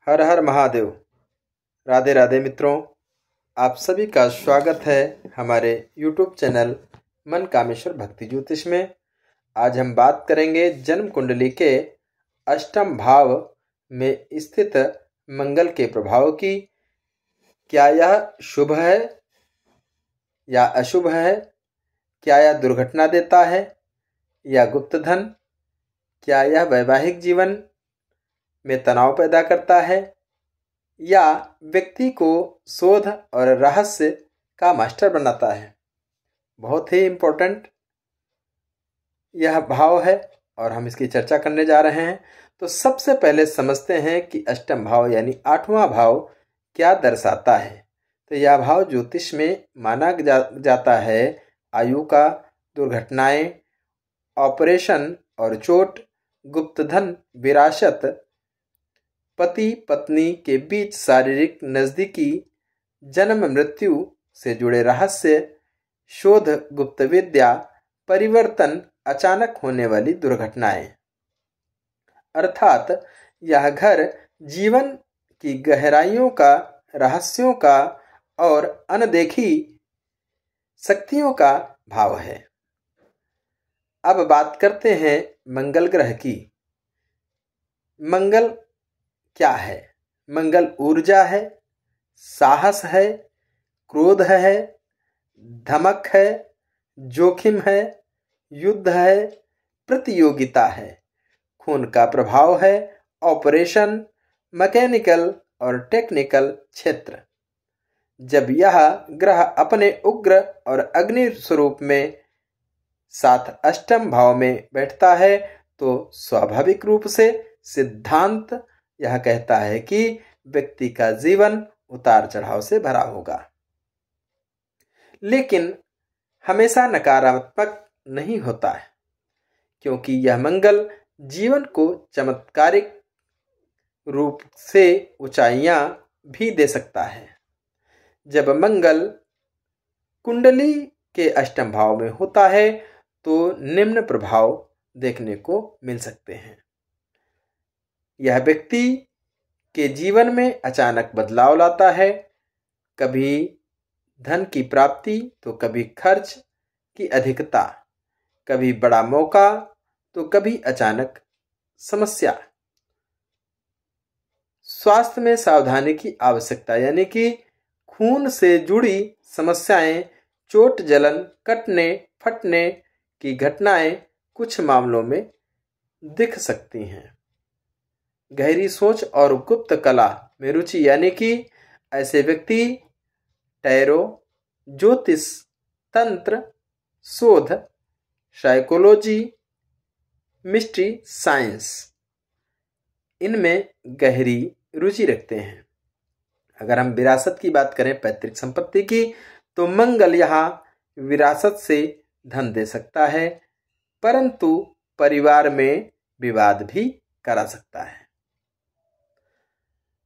हर हर महादेव। राधे राधे मित्रों, आप सभी का स्वागत है हमारे YouTube चैनल मन कामेश्वर भक्ति ज्योतिष में। आज हम बात करेंगे जन्म कुंडली के अष्टम भाव में स्थित मंगल के प्रभाव की। क्या यह शुभ है या अशुभ है? क्या यह दुर्घटना देता है या गुप्त धन? क्या यह वैवाहिक जीवन में तनाव पैदा करता है या व्यक्ति को शोध और रहस्य का मास्टर बनाता है? बहुत ही इम्पोर्टेंट यह भाव है और हम इसकी चर्चा करने जा रहे हैं। तो सबसे पहले समझते हैं कि अष्टम भाव यानी 8वां भाव क्या दर्शाता है। तो यह भाव ज्योतिष में माना जाता है आयु का, दुर्घटनाएं, ऑपरेशन और चोट, गुप्तधन, विरासत, पति पत्नी के बीच शारीरिक नजदीकी, जन्म मृत्यु से जुड़े रहस्य, शोध, गुप्त विद्या, परिवर्तन, अचानक होने वाली दुर्घटनाएं। अर्थात यह घर जीवन की गहराइयों का, रहस्यों का और अनदेखी शक्तियों का भाव है। अब बात करते हैं मंगल ग्रह की। मंगल क्या है? मंगल ऊर्जा है, साहस है, क्रोध है, धमक है, जोखिम है, युद्ध है, प्रतियोगिता है, खून का प्रभाव है, ऑपरेशन, मैकेनिकल और टेक्निकल क्षेत्र। जब यह ग्रह अपने उग्र और अग्नि स्वरूप में साथ अष्टम भाव में बैठता है तो स्वाभाविक रूप से सिद्धांत यह कहता है कि व्यक्ति का जीवन उतार चढ़ाव से भरा होगा, लेकिन हमेशा नकारात्मक नहीं होता है, क्योंकि यह मंगल जीवन को चमत्कारिक रूप से ऊंचाइयां भी दे सकता है। जब मंगल कुंडली के अष्टम भाव में होता है तो निम्न प्रभाव देखने को मिल सकते हैं। यह व्यक्ति के जीवन में अचानक बदलाव लाता है, कभी धन की प्राप्ति तो कभी खर्च की अधिकता, कभी बड़ा मौका तो कभी अचानक समस्या। स्वास्थ्य में सावधानी की आवश्यकता, यानी कि खून से जुड़ी समस्याएं, चोट, जलन, कटने फटने की घटनाएं कुछ मामलों में दिख सकती हैं। गहरी सोच और गुप्त कला में रुचि, यानी कि ऐसे व्यक्ति टैरो, ज्योतिष, तंत्र, शोध, साइकोलॉजी, मिस्ट्री, साइंस, इनमें गहरी रुचि रखते हैं। अगर हम विरासत की बात करें, पैतृक संपत्ति की, तो मंगल यहाँ विरासत से धन दे सकता है, परंतु परिवार में विवाद भी करा सकता है।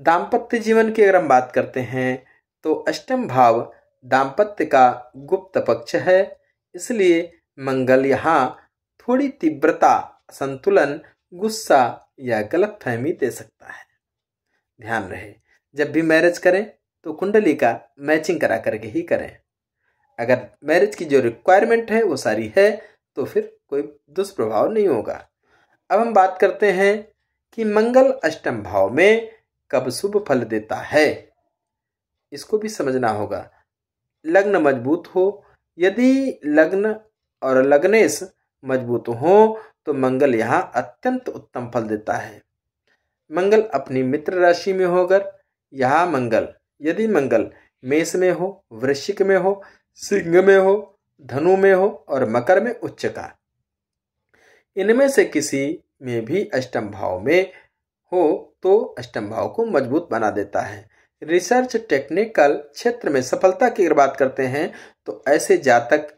दाम्पत्य जीवन की अगर हम बात करते हैं तो अष्टम भाव दाम्पत्य का गुप्त पक्ष है, इसलिए मंगल यहाँ थोड़ी तीव्रता, संतुलन, गुस्सा या गलतफहमी दे सकता है। ध्यान रहे, जब भी मैरिज करें तो कुंडली का मैचिंग करा करके ही करें। अगर मैरिज की जो रिक्वायरमेंट है वो सारी है तो फिर कोई दुष्प्रभाव नहीं होगा। अब हम बात करते हैं कि मंगल अष्टम भाव में कब शुभ फल देता है, इसको भी समझना होगा। लग्न मजबूत हो, यदि लग्न और लग्नेश मजबूत हो तो मंगल यहाँ अत्यंत उत्तम फल देता है। मंगल अपनी मित्र राशि में होकर यहाँ यदि मंगल मेष में हो, वृश्चिक में हो, सिंह में हो, धनु में हो और मकर में उच्च का, इनमें से किसी में भी अष्टम भाव में हो तो अष्टम भाव को मजबूत बना देता है। रिसर्च, टेक्निकल क्षेत्र में सफलता की अगर बात करते हैं तो ऐसे जातक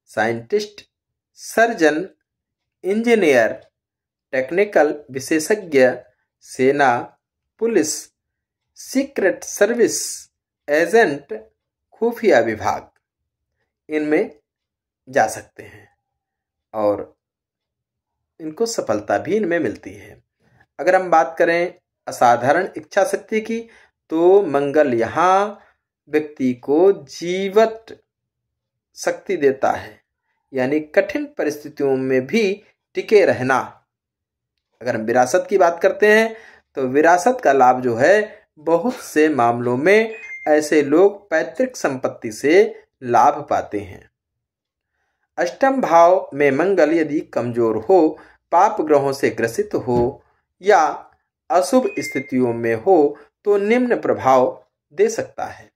साइंटिस्ट, सर्जन, इंजीनियर, टेक्निकल विशेषज्ञ, सेना, पुलिस, सीक्रेट सर्विस एजेंट, खुफिया विभाग, इनमें जा सकते हैं और इनको सफलता भी इनमें मिलती है। अगर हम बात करें असाधारण इच्छा शक्ति की, तो मंगल यहाँ व्यक्ति को जीवट शक्ति देता है, यानी कठिन परिस्थितियों में भी टिके रहना। अगर हम विरासत की बात करते हैं तो विरासत का लाभ जो है, बहुत से मामलों में ऐसे लोग पैतृक संपत्ति से लाभ पाते हैं। अष्टम भाव में मंगल यदि कमजोर हो, पाप ग्रहों से ग्रसित हो या अशुभ स्थितियों में हो तो निम्न प्रभाव दे सकता है।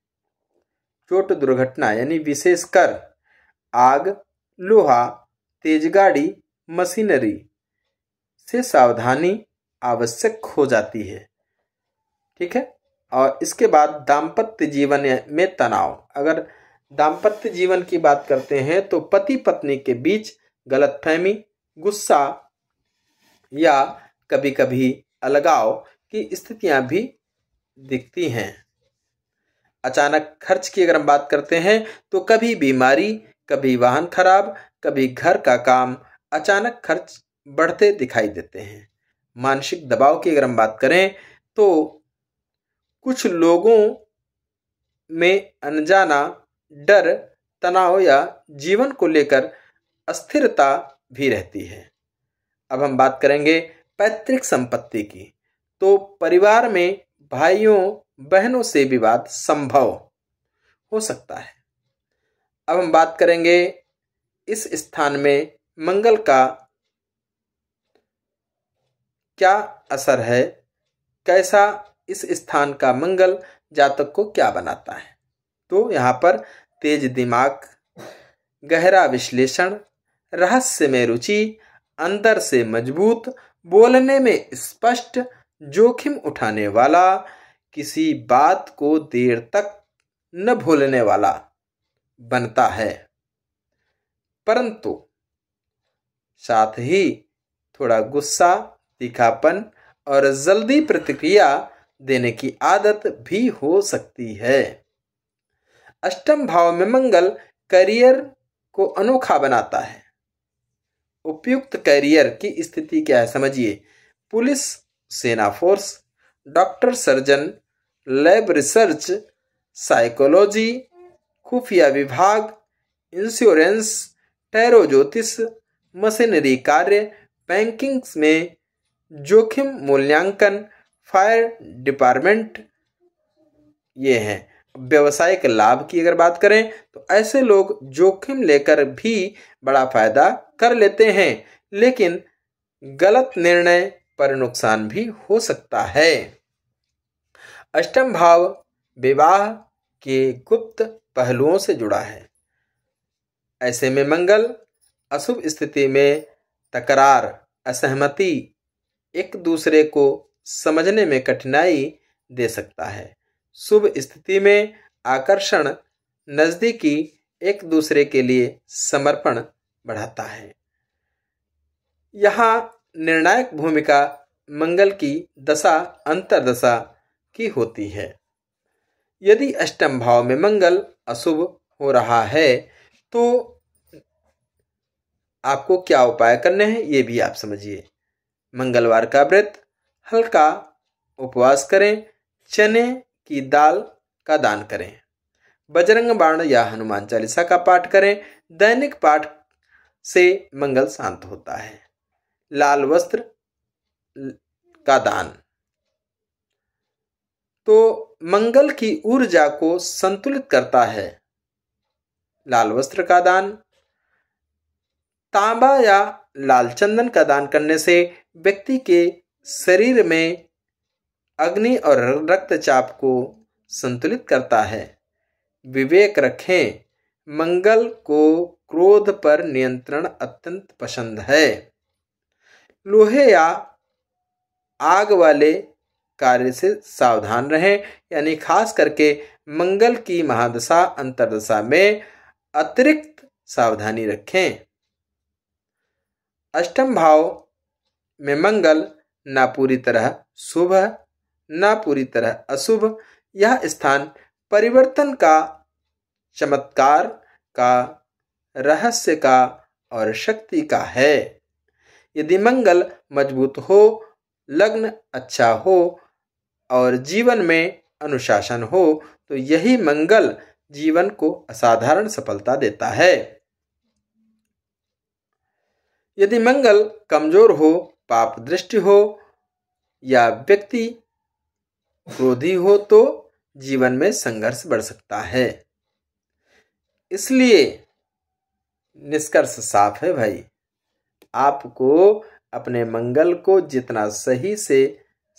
चोट दुर्घटना यानी विशेषकर आग, लोहा, तेज गाड़ी, मशीनरी से सावधानी आवश्यक हो जाती है। ठीक है। और इसके बाद दाम्पत्य जीवन में तनाव। अगर दाम्पत्य जीवन की बात करते हैं तो पति पत्नी के बीच गलतफहमी, गुस्सा या कभी कभी अलगाव की स्थितियां भी दिखती हैं। अचानक खर्च की अगर हम बात करते हैं तो कभी बीमारी, कभी वाहन खराब, कभी घर का काम, अचानक खर्च बढ़ते दिखाई देते हैं। मानसिक दबाव की अगर हम बात करें तो कुछ लोगों में अनजाना डर, तनाव या जीवन को लेकर अस्थिरता भी रहती है। अब हम बात करेंगे पैतृक संपत्ति की। तो परिवार में भाइयों बहनों से विवाद संभव हो सकता है। अब हम बात करेंगे इस स्थान में मंगल का क्या असर है, कैसा इस स्थान का मंगल जातक को क्या बनाता है। तो यहाँ पर तेज दिमाग, गहरा विश्लेषण, रहस्य में रुचि, अंदर से मजबूत, बोलने में स्पष्ट, जोखिम उठाने वाला, किसी बात को देर तक न भूलने वाला बनता है, परंतु साथ ही थोड़ा गुस्सा, तीखापन और जल्दी प्रतिक्रिया देने की आदत भी हो सकती है। अष्टम भाव में मंगल करियर को अनोखा बनाता है। उपयुक्त करियर की स्थिति क्या है समझिए। पुलिस, सेना force, doctor, surgeon, lab research, psychology, खुफिया विभाग, इंश्योरेंस, टैरो ज्योतिष, मशीनरी कार्य, बैंकिंग में जोखिम मूल्यांकन, फायर डिपार्टमेंट, ये हैं। व्यवसायिक लाभ की अगर बात करें तो ऐसे लोग जोखिम लेकर भी बड़ा फायदा कर लेते हैं, लेकिन गलत निर्णय पर नुकसान भी हो सकता है। अष्टम भाव विवाह के गुप्त पहलुओं से जुड़ा है। ऐसे में मंगल अशुभ स्थिति में तकरार, असहमति, एक दूसरे को समझने में कठिनाई दे सकता है। शुभ स्थिति में आकर्षण, नजदीकी, एक दूसरे के लिए समर्पण बढ़ाता है। यहाँ निर्णायक भूमिका मंगल की दशा अंतर्दशा की होती है। यदि अष्टम भाव में मंगल अशुभ हो रहा है तो आपको क्या उपाय करने हैं ये भी आप समझिए। मंगलवार का व्रत, हल्का उपवास करें, चने की दाल का दान करें, बजरंग बाण या हनुमान चालीसा का पाठ करें। दैनिक पाठ से मंगल शांत होता है। लाल वस्त्र का दान तो मंगल की ऊर्जा को संतुलित करता है। लाल वस्त्र का दान, तांबा या लाल चंदन का दान करने से व्यक्ति के शरीर में अग्नि और रक्तचाप को संतुलित करता है। विवेक रखें, मंगल को क्रोध पर नियंत्रण अत्यंत पसंद है। लोहे या आग वाले कार्य से सावधान रहें, यानी खास करके मंगल की महादशा अंतर्दशा में अतिरिक्त सावधानी रखें। अष्टम भाव में मंगल ना पूरी तरह शुभ ना पूरी तरह अशुभ, यह स्थान परिवर्तन का, चमत्कार का, रहस्य का और शक्ति का है। यदि मंगल मजबूत हो, लग्न अच्छा हो, और जीवन में अनुशासन हो तो यही मंगल जीवन को असाधारण सफलता देता है। यदि मंगल कमजोर हो, पाप दृष्टि हो या व्यक्ति क्रोधी हो तो जीवन में संघर्ष बढ़ सकता है। इसलिए निष्कर्ष साफ है भाई, आपको अपने मंगल को जितना सही से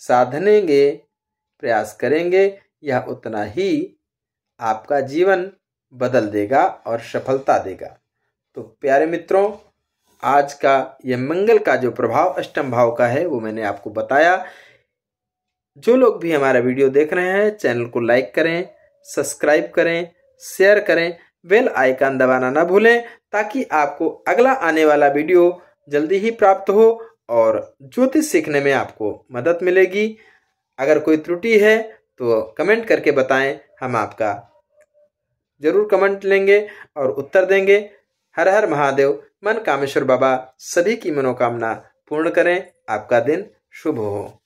साधनेंगे, प्रयास करेंगे, यह उतना ही आपका जीवन बदल देगा और सफलता देगा। तो प्यारे मित्रों, आज का यह मंगल का जो प्रभाव अष्टम भाव का है वो मैंने आपको बताया। जो लोग भी हमारा वीडियो देख रहे हैं, चैनल को लाइक करें, सब्सक्राइब करें, शेयर करें, बेल आइकन दबाना ना भूलें ताकि आपको अगला आने वाला वीडियो जल्दी ही प्राप्त हो और ज्योतिष सीखने में आपको मदद मिलेगी। अगर कोई त्रुटि है तो कमेंट करके बताएं, हम आपका जरूर कमेंट लेंगे और उत्तर देंगे। हर हर महादेव। मन कामेश्वर बाबा सभी की मनोकामना पूर्ण करें। आपका दिन शुभ हो।